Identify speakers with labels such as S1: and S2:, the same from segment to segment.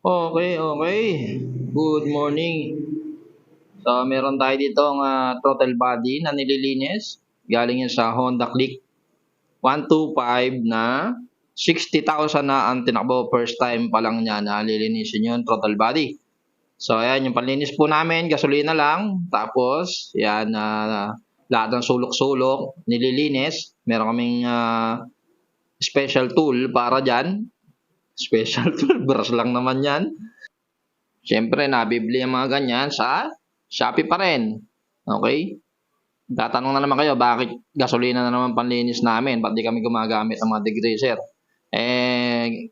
S1: Okay, okay. Good morning. So, meron tayo dito ang throttle body na nililinis. Galing yan sa Honda Click 125 na 60,000 na ang tinakbo. First time pa lang niya na lilinisin yung throttle body. So, ayan, yung panlinis po namin, gasolina lang. Tapos, yan, lahat ng sulok-sulok, nililinis. Meron kaming special tool para dyan. Special tool, brush lang naman yan. Siyempre, nabibili ang mga ganyan sa Shopee pa rin. Okay? Tatanong na naman kayo, bakit gasolina na naman panlinis namin? Ba't di kami gumagamit ng mga degreaser?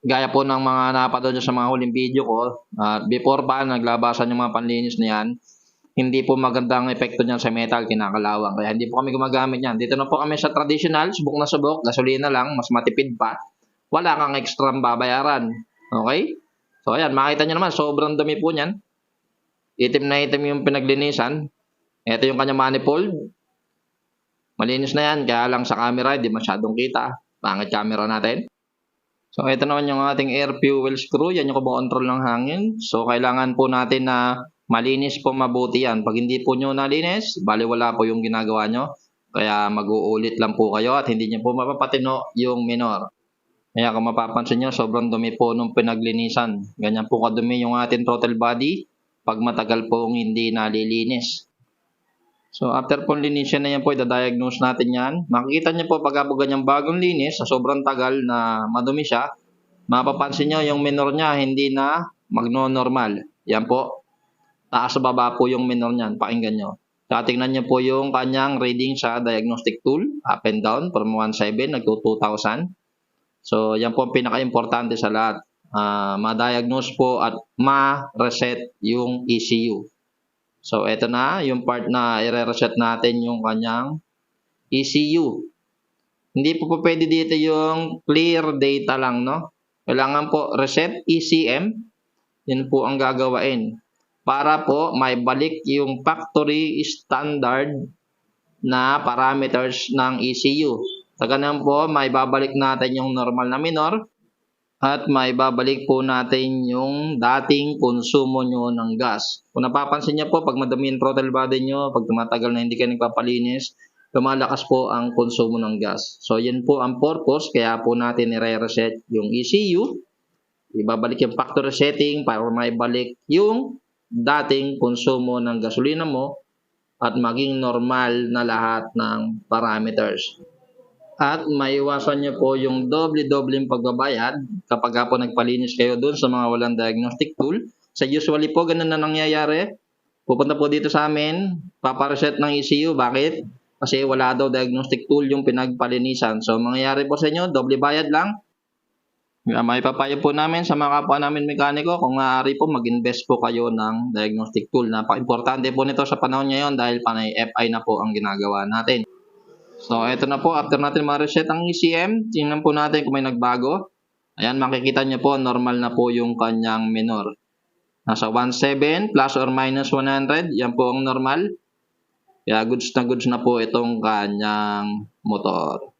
S1: Gaya po ng mga napanood nyo sa mga huling video ko, before pa naglabasan yung mga panlinis na yan, hindi po magandang epekto niyan sa metal, kinakalawang. Kaya hindi po kami gumagamit yan. Dito na po kami sa traditional, subok na subok, gasolina lang, mas matipid pa. Wala kang extra babayaran. Okay? So, ayan, makita nyo naman, sobrang dumi po niyan. Itim na itim yung pinaglinisan. Ito yung kanyang manifold. Malinis na yan, kaya lang sa camera, hindi masyadong kita. Pangit camera natin. So, ito naman yung ating air fuel screw. Yan yung kumokontrol ng hangin. So, kailangan po natin na malinis po mabuti yan. Pag hindi po nyo nalinis, baliwala po yung ginagawa nyo. Kaya mag-uulit lang po kayo at hindi nyo po mapapatino yung minor. Kaya kung mapapansin nyo, sobrang dumi po nung pinaglinisan. Ganyan po kadumi yung ating throttle body pag matagal pong hindi nalilinis. So, after pong linisin na yan po, i-diagnose natin yan. Makikita nyo po pag po ganyang bagong linis, sa sobrang tagal na madumi siya, mapapansin nyo yung minor niya hindi na magno-normal. Yan po. Taas baba po yung minor niyan. Pakinggan nyo. Tatingnan nyo po yung kanyang reading sa diagnostic tool, up and down, from 1.7 nagto 2,000. So, yan po ang pinaka-importante sa lahat. Ma-diagnose po at ma-reset yung ECU. So, ito na yung part na i-reset natin yung kanyang ECU. Hindi po pwede dito yung clear data lang, no? Kailangan po reset ECM. Yun po ang gagawain. Para po may balik yung factory standard na parameters ng ECU. Sa ganun po, may babalik natin yung normal na minor at may babalik po natin yung dating konsumo nyo ng gas. Kung napapansin nyo po, pag madami yung throttle body nyo, pag tumatagal na hindi kayo nagpapalinis, lumalakas po ang konsumo ng gas. So, yun po ang purpose, kaya po natin i-reset yung ECU. Ibabalik yung factory setting para may balik yung dating konsumo ng gasolina mo at maging normal na lahat ng parameters. At maiwasan nyo po yung doble-dobleng pagbabayad kapag po nagpalinis kayo dun sa mga walang diagnostic tool. Sa usually po, ganun na nangyayari. Pupunta po dito sa amin, papareset ng ECU. Bakit? Kasi wala daw diagnostic tool yung pinagpalinisan. So, mangyayari po sa inyo, doble bayad lang. May papayo po namin sa mga kapwa namin mekaniko kung maaari po mag-invest po kayo ng diagnostic tool. Napaka-importante po nito sa panahon ngayon dahil panay FI na po ang ginagawa natin. So, ito na po. After natin ma-reset ang ECM, tingnan po natin kung may nagbago. Ayan, makikita nyo po, normal na po yung kanyang minor. Nasa 1.7 plus or minus 100. Yan po ang normal. Kaya goods na po itong kanyang motor.